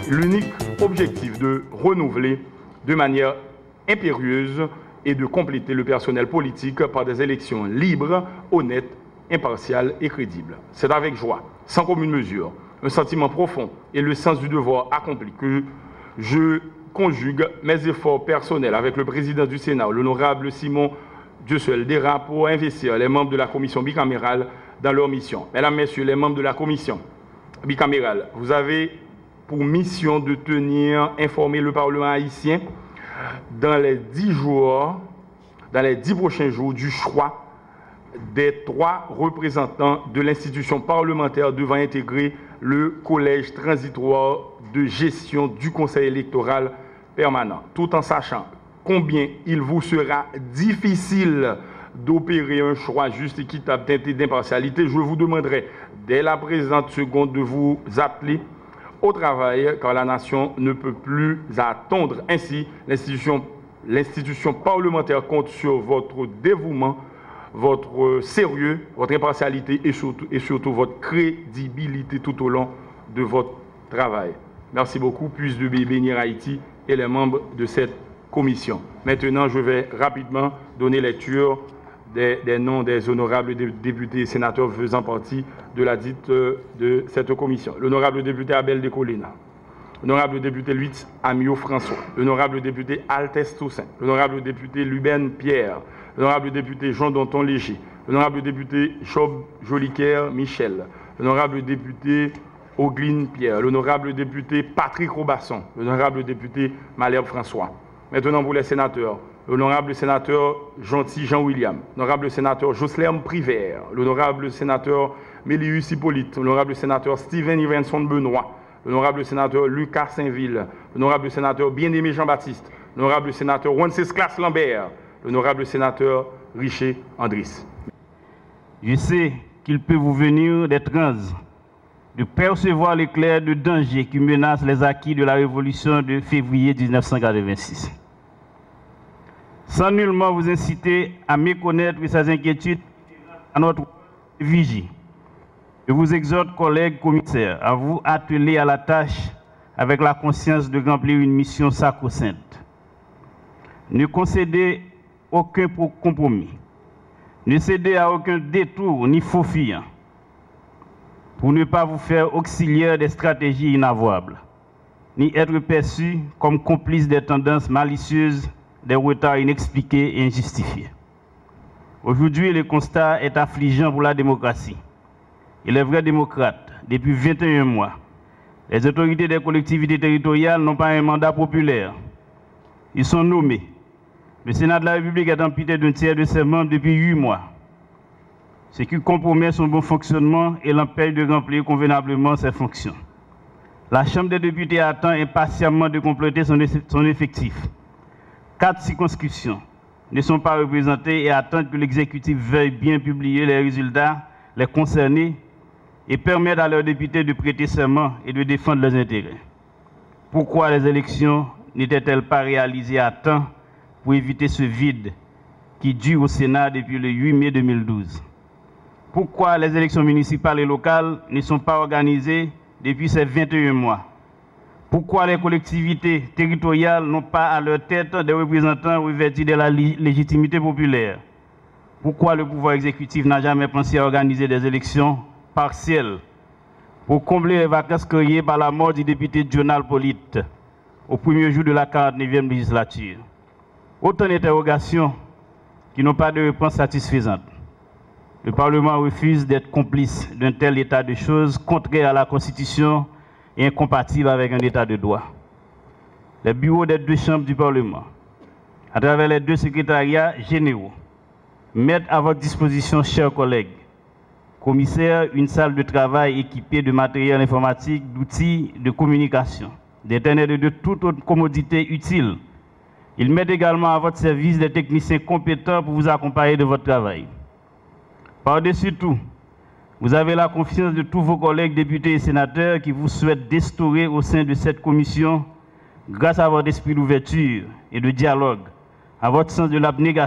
l'unique objectif de renouveler de manière impérieuse et de compléter le personnel politique par des élections libres, honnêtes, impartiales et crédibles. C'est avec joie, sans commune mesure, un sentiment profond et le sens du devoir accompli que je conjugue mes efforts personnels avec le président du Sénat, l'honorable Simon Dieusseul-Dera, pour investir les membres de la commission bicamérale dans leur mission. Mesdames, Messieurs, les membres de la commission bicamérale, vous avez pour mission de tenir informé le Parlement haïtien dans les 10 prochains jours du choix des 3 représentants de l'institution parlementaire devant intégrer le collège transitoire de gestion du Conseil électoral permanent, tout en sachant combien il vous sera difficile d'opérer un choix juste, équitable, teinté d'impartialité. Je vous demanderai dès la présente seconde de vous atteler au travail, car la nation ne peut plus attendre. Ainsi, l'institution parlementaire compte sur votre dévouement, votre sérieux, votre impartialité et surtout votre crédibilité tout au long de votre travail. Merci beaucoup. Puisse Dieu bénir Haïti et les membres de cette commission. Maintenant, je vais rapidement donner lecture des noms des honorables députés et sénateurs faisant partie de la dite de cette commission. L'honorable député Abel Decolina, l'honorable député Luitz Amio François, l'honorable député Altesse Toussaint, l'honorable député Luben Pierre, l'honorable député Jean Danton Léger, l'honorable député Job Joliquaire Michel, l'honorable député Ogline Pierre, l'honorable député Patrick Robasson, l'honorable député Malherbe François. Maintenant pour les sénateurs, l'honorable sénateur Gentil Jean-William, l'honorable sénateur Jocelyn Privert, l'honorable sénateur Mélius Hippolyte, l'honorable sénateur Steven Ivenson Benoît, l'honorable sénateur Lucas Saint-Ville, l'honorable sénateur Bien-Aimé Jean-Baptiste, l'honorable sénateur Wenceslas Lambert, l'honorable sénateur Richer Andris. Je sais qu'il peut vous venir des transes, de percevoir l'éclair de danger qui menace les acquis de la Révolution de février 1986. Sans nullement vous inciter à méconnaître ces inquiétudes à notre vigie, je vous exhorte, collègues commissaires, à vous atteler à la tâche avec la conscience de remplir une mission sacro-sainte. Ne concédez aucun compromis, ne cédez à aucun détour ni faux fuyant, pour ne pas vous faire auxiliaire des stratégies inavouables, ni être perçu comme complice des tendances malicieuses, des retards inexpliqués et injustifiés. Aujourd'hui, le constat est affligeant pour la démocratie. Et les vrais démocrates, depuis 21 mois, les autorités des collectivités territoriales n'ont pas un mandat populaire. Ils sont nommés. Le Sénat de la République est amputé d'un tiers de ses membres depuis 8 mois, ce qui compromet son bon fonctionnement et l'empêche de remplir convenablement ses fonctions. La Chambre des députés attend impatiemment de compléter son effectif. 4 circonscriptions ne sont pas représentées et attendent que l'exécutif veuille bien publier les résultats, les concerner et permettre à leurs députés de prêter serment et de défendre leurs intérêts. Pourquoi les élections n'étaient-elles pas réalisées à temps pour éviter ce vide qui dure au Sénat depuis le 8 mai 2012? Pourquoi les élections municipales et locales ne sont pas organisées depuis ces 21 mois? Pourquoi les collectivités territoriales n'ont pas à leur tête des représentants revêtus de la légitimité populaire? Pourquoi le pouvoir exécutif n'a jamais pensé à organiser des élections partielles pour combler les vacances créées par la mort du député Jonal Polite au premier jour de la 49e législature? Autant d'interrogations qui n'ont pas de réponse satisfaisante. Le Parlement refuse d'être complice d'un tel état de choses contraire à la Constitution et incompatible avec un état de droit. Les bureaux des 2 chambres du Parlement, à travers les 2 secrétariats généraux, mettent à votre disposition, chers collègues, commissaires, une salle de travail équipée de matériel informatique, d'outils de communication, d'Internet et de toute autre commodité utile. Ils mettent également à votre service des techniciens compétents pour vous accompagner de votre travail. Par-dessus tout, vous avez la confiance de tous vos collègues députés et sénateurs qui vous souhaitent d'instaurer au sein de cette commission, grâce à votre esprit d'ouverture et de dialogue, à votre sens de l'abnégation,